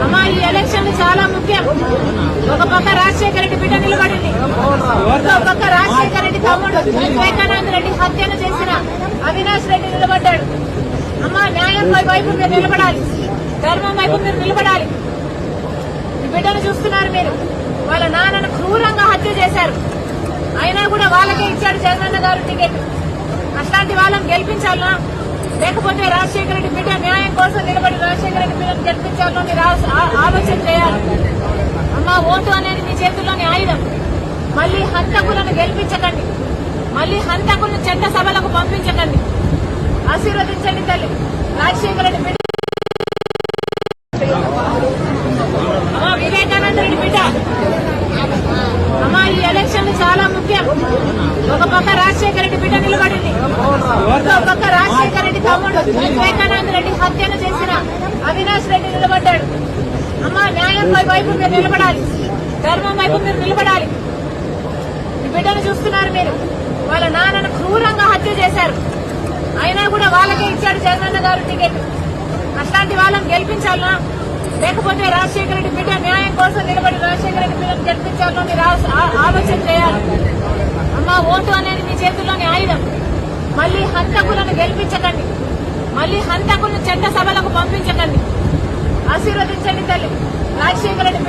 అమ్మా ఈ ఎలక్షన్ చాలా ముఖ్యం. ఒక పక్క రాజశేఖర రెడ్డి బిడ్డ నిలబడింది, ఇంకో పక్క రాజశేఖర రెడ్డి తమ్ముడు వివేకానంద రెడ్డి హత్యను చేసిన అవినాష్ రెడ్డి నిలబడ్డాడు. అమ్మా న్యాయం వైపు మీరు నిలబడాలి, ధర్మం వైపు మీరు నిలబడాలి. ఈ బిడ్డను చూస్తున్నారు మీరు. వాళ్ళ నాన్నను క్రూరంగా హత్య చేశారు, అయినా కూడా వాళ్ళకే ఇచ్చాడు జగనన్న గారు టికెట్. అట్లాంటి వాళ్ళని గెలిపించాలనా, లేకపోతే రాజశేఖర రెడ్డి బిడ్డ న్యాయం కోసం నిలబడి రాజశేఖర రెడ్డి బిడ్డను గెలిపించాలో మీరు ఆలోచన చేయాలి. అమ్మా ఓటు అనేది మీ చేతుల్లోని ఆయుధం. మళ్లీ హంతకులను గెలిపించకండి, మళ్లీ హంతకులను చట్ట సభలకు పంపించకండి. ఆశీర్వదించండి తల్లి రాజశేఖర రెడ్డి బిడ్డ. అమ్మా వివేకానంద రెడ్డి బిడ్డ. అమ్మా ఈ ఎలక్షన్ చాలా ముఖ్యం. ఒక పక్క రాజశేఖర రెడ్డి బిడ్డ నిలబడింది, ఇంకో పక్క రాజశేఖర రెడ్డి తమ్ముడు వివేకానంద రెడ్డి హత్యను చేసిన అవినాష్ రెడ్డి నిలబడ్డాడు. అమ్మా న్యాయం వైపు మీరు నిలబడాలి, ధర్మం వైపు మీరు నిలబడాలి. ఈ బిడ్డను చూస్తున్నారు మీరు. వాళ్ళ నాన్నను క్రూరంగా హత్య చేశారు, అయినా కూడా వాళ్ళకే ఇచ్చాడు జగనన్న గారు టికెట్. అట్లాంటి వాళ్ళని గెలిపించాలనా, లేకపోతే రాజశేఖర రెడ్డి బిడ్డ న్యాయం కోసం నిలబడి రాజశేఖర రెడ్డి బిడ్డను గెలిపించాలో మీరు ఆలోచన చేయాలి. అమ్మా ఓటు అనేది మీ చేతుల్లోని ఆయుధం. మళ్లీ హంతకులను గెలిపించకండి, మళ్లీ హంతకులను చట్ట సభలకు పంపించకండి. ఆశీర్వదించండి తల్లి రాజశేఖర రెడ్డి బిడ్డ.